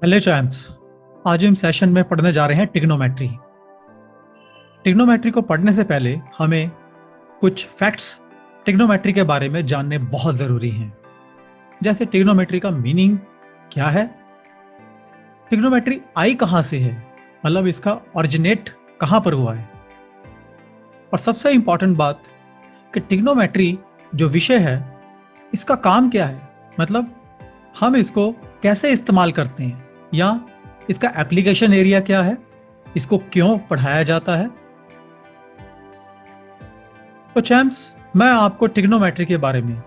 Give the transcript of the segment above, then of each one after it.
Hello champs. आज हम session में पढ़ने जा रहे हैं टिग्नोमेट्री। टिग्नोमेट्री को पढ़ने से पहले हमें कुछ फैक्ट्स टिग्नोमेट्री के बारे में जानने बहुत जरूरी हैं। जैसे टिग्नोमेट्री का मीनिंग क्या है, टिग्नोमेट्री आई कहां से है, मतलब इसका ओरिजिनेट कहां पर हुआ है, और सबसे इंपॉर्टेंट बात कि टिग्नोमेट्री जो विषय है इसका काम क्या है, मतलब हम इसको कैसे इस्तेमाल करते हैं या इसका एप्लीकेशन एरिया क्या है, इसको क्यों पढ़ाया जाता है। तो चैम्प्स, मैं आपको टिग्नोमेट्री के बारे में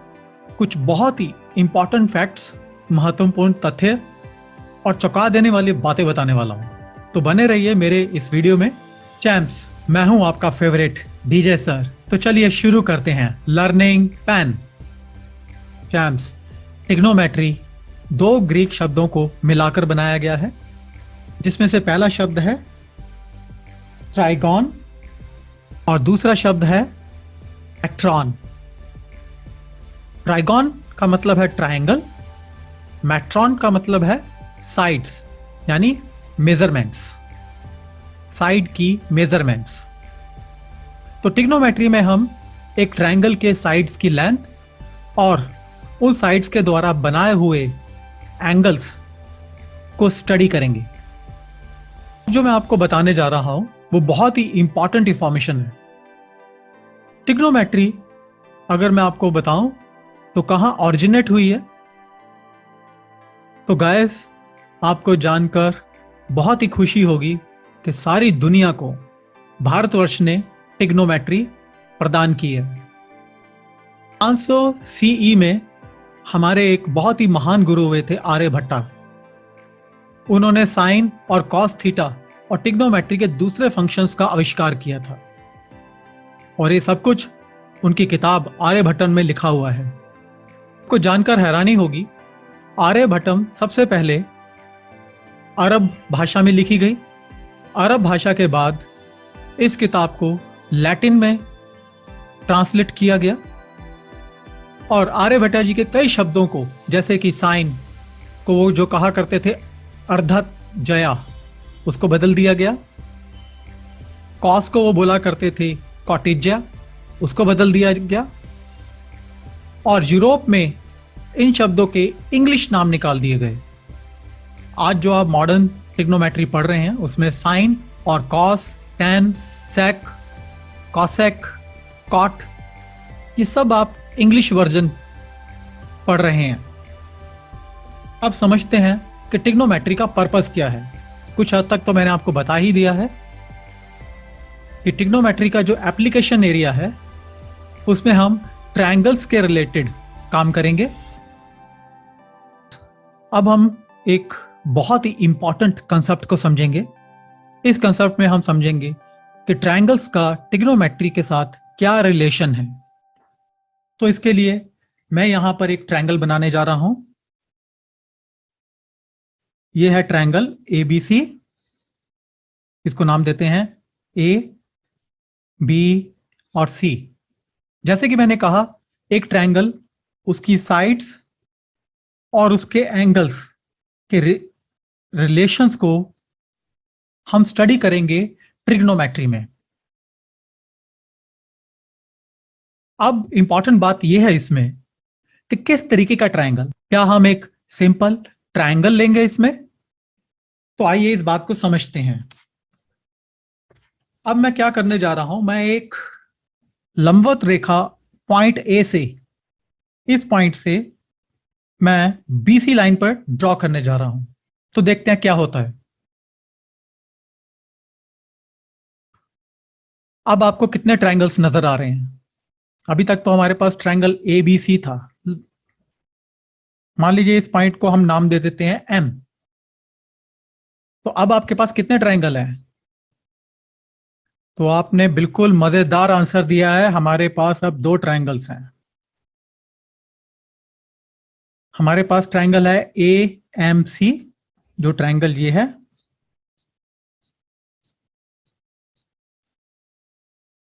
कुछ बहुत ही इंपॉर्टेंट फैक्ट्स, महत्वपूर्ण तथ्य और चौंका देने वाली बातें बताने वाला हूं। तो बने रहिए मेरे इस वीडियो में। चैम्प्स, मैं हूं आपका फेवरेट डीजे सर। तो चलिए शुरू करते हैं। Learning pen. चैम्प्स, टिग्नोमेट्री दो ग्रीक शब्दों को मिलाकर बनाया गया है, जिसमें से पहला शब्द है ट्राइगॉन और दूसरा शब्द है मैट्रॉन। ट्राइगॉन का मतलब है ट्रायंगल, मैट्रॉन का मतलब है साइड्स यानी मेजरमेंट्स, साइड की मेजरमेंट्स। तो टिग्नोमेट्री में हम एक ट्रायंगल के साइड्स की लेंथ और उन साइड्स के द्वारा बनाए हुए एंगल्स को स्टडी करेंगे। जो मैं आपको बताने जा रहा हूं वो बहुत ही इंपॉर्टेंट इंफॉर्मेशन है। टिग्नोमेट्री अगर मैं आपको बताऊं तो कहां ओरिजिनेट हुई है, तो गाइस आपको जानकर बहुत ही खुशी होगी कि सारी दुनिया को भारतवर्ष ने टिग्नोमेट्री प्रदान की है। 500 सीई में हमारे एक बहुत ही महान गुरु हुए थे आर्यभट्टा। उन्होंने साइन और कॉस थीटा और टिग्नोमेट्री के दूसरे फंक्शंस का आविष्कार किया था, और ये सब कुछ उनकी किताब आर्यभट्टम में लिखा हुआ है। आपको जानकर हैरानी होगी, आर्यभट्टम सबसे पहले अरब भाषा में लिखी गई। अरब भाषा के बाद इस किताब को लैटिन में ट्रांसलेट किया गया, और आर्यभट्टा जी के कई शब्दों को, जैसे कि साइन को वो जो कहा करते थे अर्धत जया, उसको बदल दिया गया। कॉस को वो बोला करते थे कॉटिज्या, उसको बदल दिया गया। और यूरोप में इन शब्दों के इंग्लिश नाम निकाल दिए गए। आज जो आप मॉडर्न टिग्नोमेट्री पढ़ रहे हैं उसमें साइन और कॉस, टैन, सेक, कॉसेक, कॉट, ये सब आप इंग्लिश वर्जन पढ़ रहे हैं। अब समझते हैं कि टिग्नोमेट्री का पर्पस क्या है। कुछ हद तक तो मैंने आपको बता ही दिया है कि टिग्नोमेट्री का जो एप्लीकेशन एरिया है उसमें हम ट्रायंगल्स के रिलेटेड काम करेंगे। अब हम एक बहुत ही इंपॉर्टेंट कंसेप्ट को समझेंगे। इस कंसेप्ट में हम समझेंगे कि ट्रायंगल्स का टिग्नोमेट्री के साथ क्या रिलेशन है। तो इसके लिए मैं यहां पर एक ट्रायंगल बनाने जा रहा हूं। यह है ट्रायंगल एबीसी। इसको नाम देते हैं ए, बी और सी। जैसे कि मैंने कहा, एक ट्रायंगल, उसकी साइड्स और उसके एंगल्स के रिलेशंस को हम स्टडी करेंगे ट्रिग्नोमेट्री में। अब इंपॉर्टेंट बात यह है इसमें कि किस तरीके का ट्रायंगल, क्या हम एक सिंपल ट्रायंगल लेंगे इसमें? तो आइए इस बात को समझते हैं। अब मैं क्या करने जा रहा हूं, मैं एक लंबवत रेखा पॉइंट ए से, इस पॉइंट से मैं बीसी लाइन पर ड्रॉ करने जा रहा हूं। तो देखते हैं क्या होता है। अब आपको कितने ट्रायंगल्स नजर आ रहे हैं? अभी तक तो हमारे पास ट्रायंगल ए बी सी था। मान लीजिए इस पॉइंट को हम नाम दे देते हैं एम। तो अब आपके पास कितने ट्रायंगल हैं? तो आपने बिल्कुल मजेदार आंसर दिया है। हमारे पास अब दो ट्रायंगल्स हैं। हमारे पास ट्रायंगल है ए एम सी, जो ट्रायंगल ये है।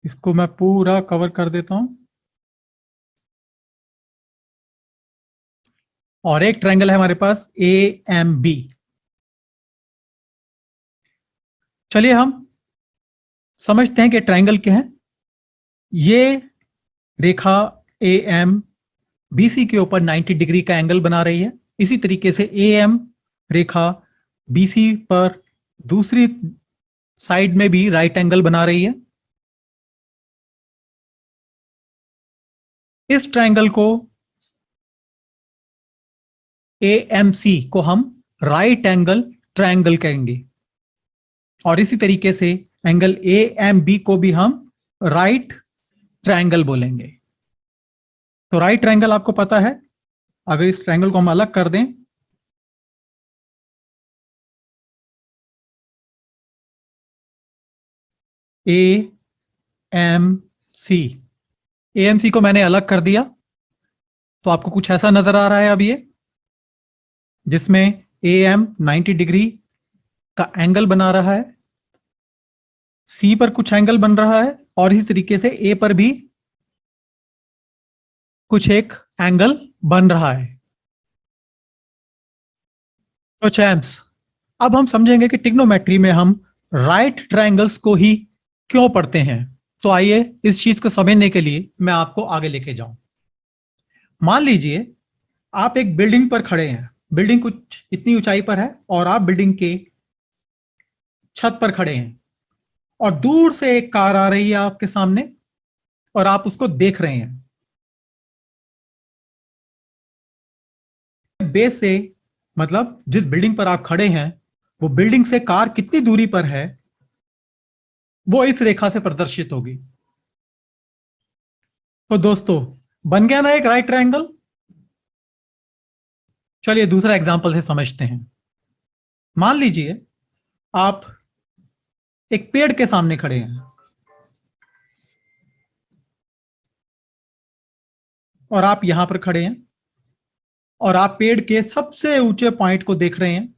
इसको मैं पूरा कवर कर देता हूं। और एक ट्रायंगल है हमारे पास ए एम बी। चलिए हम समझते हैं कि ट्रायंगल क्या है। ये रेखा ए एम बीसी के ऊपर 90 डिग्री का एंगल बना रही है। इसी तरीके से ए एम रेखा बीसी पर दूसरी साइड में भी राइट एंगल बना रही है। इस ट्रायंगल को AMC को हम राइट एंगल ट्रायंगल कहेंगे और इसी तरीके से एंगल AMB को भी हम राइट ट्रायंगल बोलेंगे। तो राइट ट्रायंगल आपको पता है। अगर इस ट्रायंगल को हम अलग कर दें, AMC को मैंने अलग कर दिया तो आपको कुछ ऐसा नजर आ रहा है अब ये, जिसमें AM 90 डिग्री का एंगल बना रहा है, C पर कुछ एंगल बन रहा है और इसी तरीके से A पर भी कुछ एक एंगल बन रहा है। तो चैम्प्स, अब हम समझेंगे कि ट्रिग्नोमेट्री में हम राइट ट्रायंगल्स को ही क्यों पढ़ते हैं। तो आइए इस चीज को समझने के लिए मैं आपको आगे लेके जाऊं। मान लीजिए आप एक बिल्डिंग पर खड़े हैं, बिल्डिंग कुछ इतनी ऊंचाई पर है और आप बिल्डिंग के छत पर खड़े हैं और दूर से एक कार आ रही है आपके सामने और आप उसको देख रहे हैं। बेस से मतलब जिस बिल्डिंग पर आप खड़े हैं वो बिल्डिंग से कार कितनी दूरी पर है वो इस रेखा से प्रदर्शित होगी। तो दोस्तों, बन गया ना एक राइट ट्रायंगल। चलिए दूसरा एग्जांपल से समझते हैं। मान लीजिए आप एक पेड़ के सामने खड़े हैं और आप यहां पर खड़े हैं और आप पेड़ के सबसे ऊंचे पॉइंट को देख रहे हैं।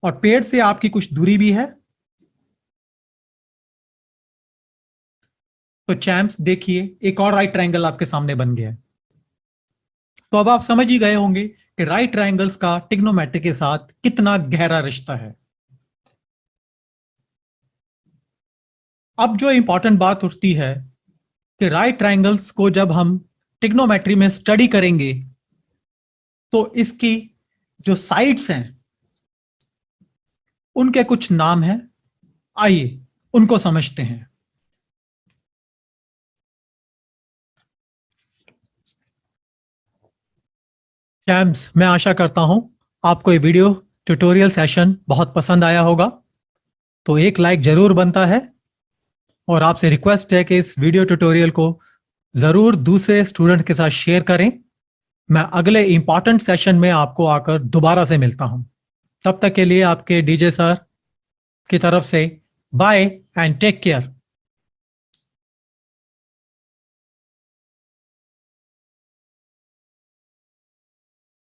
और पेड़ से आपकी कुछ दूरी भी है। तो चैम्प्स देखिए, एक और राइट ट्रायंगल आपके सामने बन गया है। तो अब आप समझ ही गए होंगे कि राइट ट्रायंगल्स का ट्रिग्नोमेट्री के साथ कितना गहरा रिश्ता है। अब जो इंपॉर्टेंट बात उठती है कि राइट ट्रायंगल्स को जब हम ट्रिग्नोमेट्री में स्टडी करेंगे तो इसकी जो साइड्स हैं उनके कुछ नाम हैं। आइए उनको समझते हैं। चैम्प्स, मैं आशा करता हूं आपको ये वीडियो ट्यूटोरियल सेशन बहुत पसंद आया होगा। तो एक लाइक जरूर बनता है और आपसे रिक्वेस्ट है कि इस वीडियो ट्यूटोरियल को जरूर दूसरे स्टूडेंट के साथ शेयर करें। मैं अगले इंपॉर्टेंट सेशन में आपको आकर दोबारा से मिलता हूं। तब तक के लिए आपके डीजे सर की तरफ से बाय एंड टेक केयर।